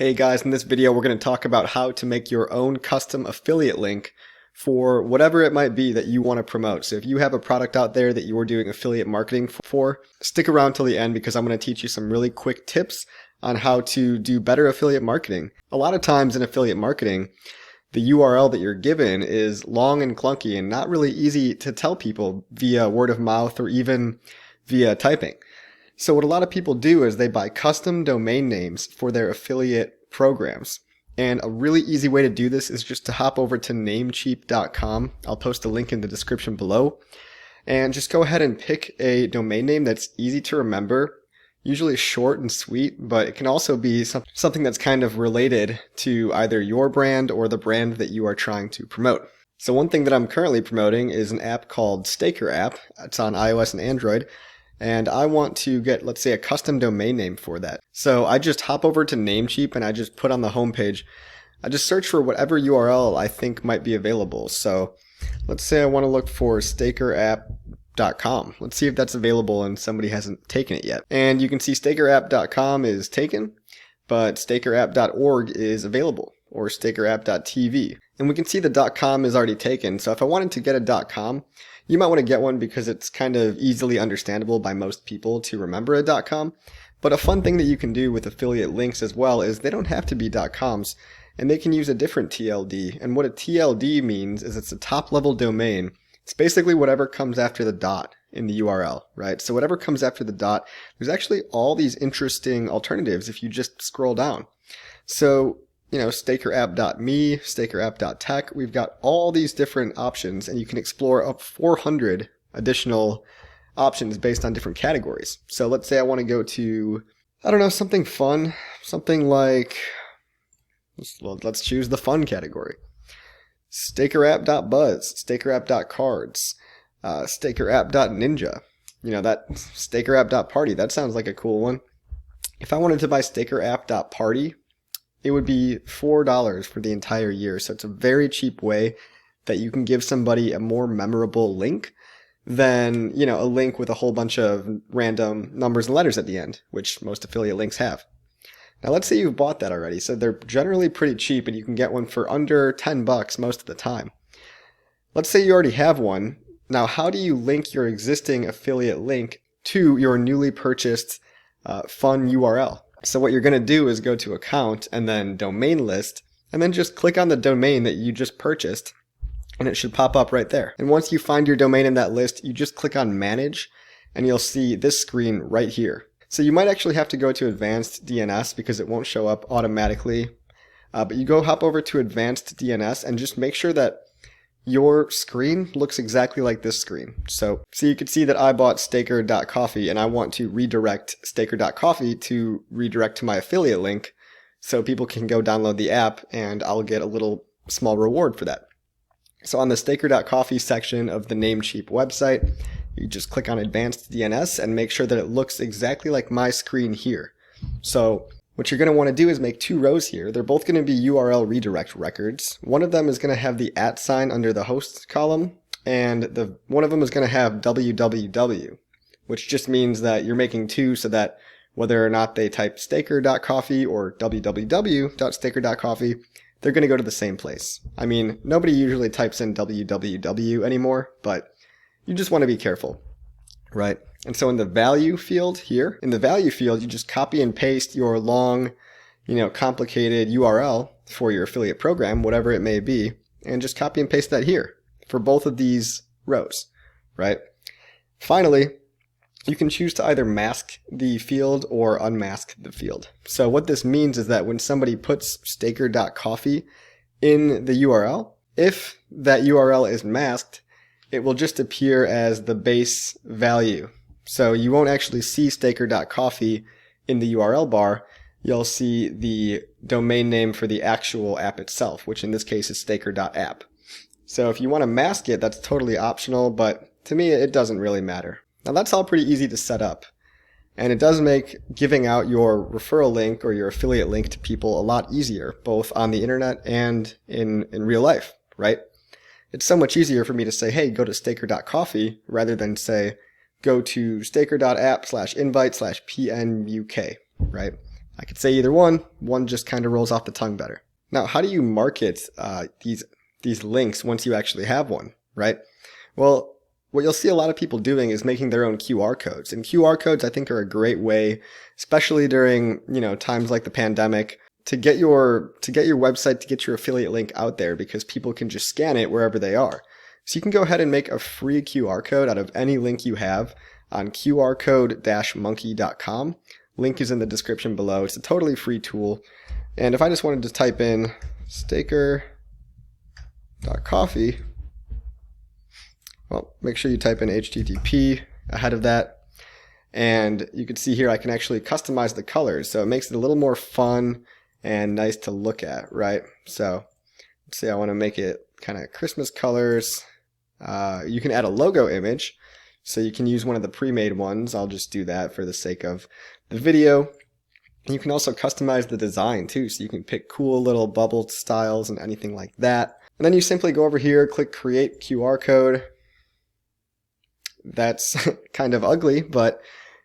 Hey guys, in this video we're going to talk about how to make your own custom affiliate link for whatever it might be that you want to promote. So if you have a product out there that you're doing affiliate marketing for, stick around till the end because I'm going to teach you some really quick tips on how to do better affiliate marketing. A lot of times in affiliate marketing, the URL that you're given is long and clunky and not really easy to tell people via word of mouth or even via typing. So what a lot of people do is they buy custom domain names for their affiliate programs. And a really easy way to do this is just to hop over to namecheap.com. I'll post a link in the description below. And just go ahead and pick a domain name that's easy to remember, usually short and sweet, but it can also be something that's kind of related to either your brand or the brand that you are trying to promote. So one thing that I'm currently promoting is an app called Staker app. It's on iOS and Android. And I want to get, let's say, a custom domain name for that. So I just hop over to Namecheap and I just put on the homepage, I just search for whatever URL I think might be available. So let's say I want to look for stakerapp.com. Let's see if that's available and somebody hasn't taken it yet. And you can see stakerapp.com is taken, but stakerapp.org is available, or stakerapp.tv. And we can see the .com is already taken. So if I wanted to get a .com, you might want to get one because it's kind of easily understandable by most people to remember a .com. But a fun thing that you can do with affiliate links as well is they don't have to be .coms, and they can use a different TLD. And what a TLD means is it's a top-level domain. It's basically whatever comes after the dot in the URL, right? So whatever comes after the dot, there's actually all these interesting alternatives if you just scroll down. So stakerapp.me, stakerapp.tech, we've got all these different options and you can explore up 400 additional options based on different categories. So let's say I want to go to, something fun, something like, let's choose the fun category. Stakerapp.buzz, stakerapp.cards, stakerapp.ninja, that stakerapp.party, that sounds like a cool one. If I wanted to buy stakerapp.party, it would be $4 for the entire year. So it's a very cheap way that you can give somebody a more memorable link than, a link with a whole bunch of random numbers and letters at the end, which most affiliate links have. Now let's say you've bought that already. So they're generally pretty cheap and you can get one for under $10 most of the time. Let's say you already have one. Now how do you link your existing affiliate link to your newly purchased fun URL? So what you're going to do is go to account and then domain list and then just click on the domain that you just purchased and it should pop up right there. And once you find your domain in that list, you just click on manage and you'll see this screen right here. So you might actually have to go to advanced DNS because it won't show up automatically. But you go hop over to advanced DNS and just make sure that your screen looks exactly like this screen. So you can see that I bought staker.coffee and I want to redirect staker.coffee to redirect to my affiliate link so people can go download the app and I'll get a little small reward for that. So on the staker.coffee section of the Namecheap website, you just click on advanced DNS and make sure that it looks exactly like my screen here. So what you're going to want to do is make two rows here. They're both going to be URL redirect records. One of them is going to have the @ sign under the host column, and one of them is going to have www, which just means that you're making two so that whether or not they type staker.coffee or www.staker.coffee, they're going to go to the same place. I mean, nobody usually types in www anymore, but you just want to be careful, right? And so in the value field here, you just copy and paste your long, complicated URL for your affiliate program, whatever it may be, and just copy and paste that here for both of these rows, right? Finally, you can choose to either mask the field or unmask the field. So what this means is that when somebody puts staker.coffee in the URL, if that URL is masked, it will just appear as the base value. So you won't actually see staker.coffee in the URL bar. You'll see the domain name for the actual app itself, which in this case is staker.app. So if you want to mask it, that's totally optional, but to me, it doesn't really matter. Now that's all pretty easy to set up. And it does make giving out your referral link or your affiliate link to people a lot easier, both on the internet and in real life, right? It's so much easier for me to say, hey, go to staker.coffee rather than say, go to staker.app/invite/PNUK, right? I could say either one. One just kind of rolls off the tongue better. Now, how do you market these links once you actually have one, right? Well, what you'll see a lot of people doing is making their own QR codes. And QR codes, I think, are a great way, especially during, times like the pandemic, to get your website, to get your affiliate link out there, because people can just scan it wherever they are. So you can go ahead and make a free QR code out of any link you have on qrcode-monkey.com. Link is in the description below. It's a totally free tool. And if I just wanted to type in staker.coffee, well, make sure you type in HTTP ahead of that. And you can see here I can actually customize the colors. So it makes it a little more fun and nice to look at, right? So let's say I want to make it kind of Christmas colors. You can add a logo image. So you can use one of the pre-made ones. I'll just do that for the sake of the video. And you can also customize the design too. So you can pick cool little bubble styles and anything like that. And then you simply go over here, click create QR code. That's kind of ugly, but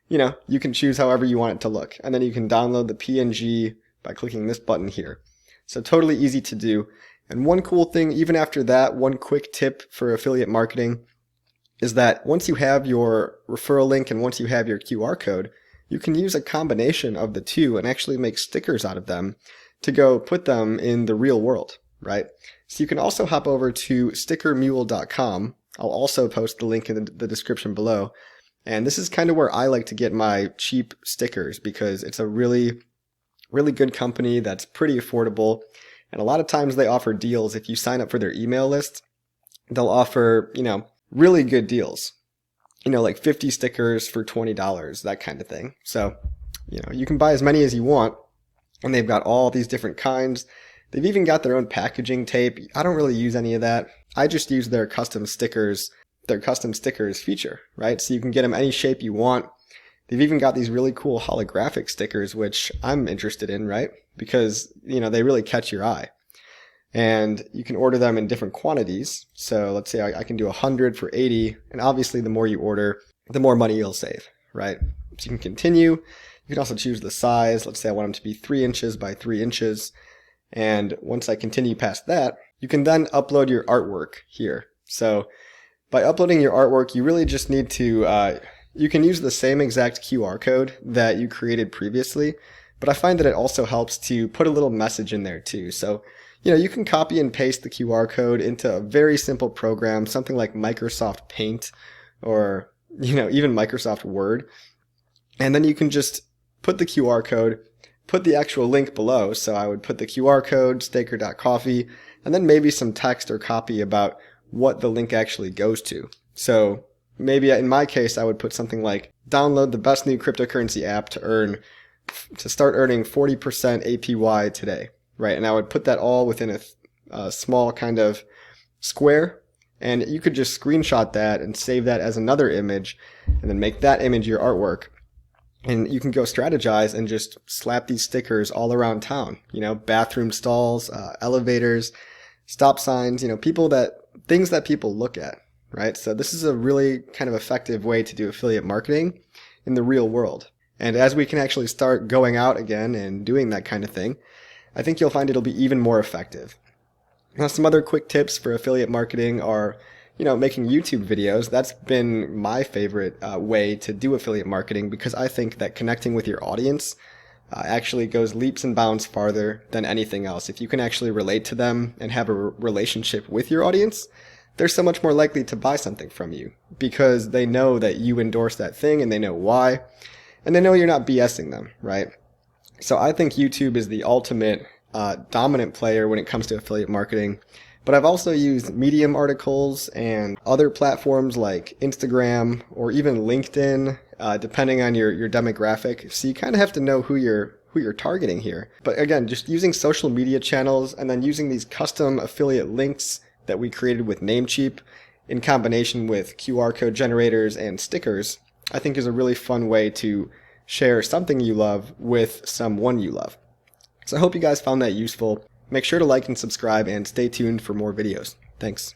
you can choose however you want it to look. And then you can download the PNG by clicking this button here. So totally easy to do. And one cool thing, even after that, one quick tip for affiliate marketing is that once you have your referral link and once you have your QR code, you can use a combination of the two and actually make stickers out of them to go put them in the real world, right? So you can also hop over to stickermule.com. I'll also post the link in the description below. And this is kind of where I like to get my cheap stickers, because it's a really, really good company that's pretty affordable. And a lot of times they offer deals. If you sign up for their email list, they'll offer, really good deals, like 50 stickers for $20, that kind of thing. So, you can buy as many as you want, and they've got all these different kinds. They've even got their own packaging tape. I don't really use any of that. I just use their custom stickers feature, right? So you can get them any shape you want. They've even got these really cool holographic stickers, which I'm interested in, right? Because, they really catch your eye. And you can order them in different quantities. So let's say I can do 100 for 80. And obviously the more you order, the more money you'll save, right? So you can continue. You can also choose the size. Let's say I want them to be 3 inches by 3 inches. And once I continue past that, you can then upload your artwork here. So by uploading your artwork, you really just need to, you can use the same exact QR code that you created previously, but I find that it also helps to put a little message in there too. So you can copy and paste the QR code into a very simple program, something like Microsoft Paint or, even Microsoft Word. And then you can just put the QR code, put the actual link below. So I would put the QR code, staker.coffee, and then maybe some text or copy about what the link actually goes to. So maybe in my case, I would put something like download the best new cryptocurrency app to start earning 40% APY today. Right, and I would put that all within a small kind of square, and you could just screenshot that and save that as another image, and then make that image your artwork. And you can go strategize and just slap these stickers all around town. Bathroom stalls, elevators, stop signs. Things that people look at. Right, so this is a really kind of effective way to do affiliate marketing in the real world. And as we can actually start going out again and doing that kind of thing, I think you'll find it'll be even more effective. Now, some other quick tips for affiliate marketing are, making YouTube videos. That's been my favorite way to do affiliate marketing, because I think that connecting with your audience actually goes leaps and bounds farther than anything else. If you can actually relate to them and have a relationship with your audience, they're so much more likely to buy something from you, because they know that you endorse that thing and they know why, and they know you're not BSing them, right? So I think YouTube is the ultimate dominant player when it comes to affiliate marketing. But I've also used Medium articles and other platforms like Instagram or even LinkedIn, depending on your demographic. So you kind of have to know who you're targeting here. But again, just using social media channels and then using these custom affiliate links that we created with Namecheap in combination with QR code generators and stickers, I think is a really fun way to share something you love with someone you love. So I hope you guys found that useful. Make sure to like and subscribe and stay tuned for more videos. Thanks.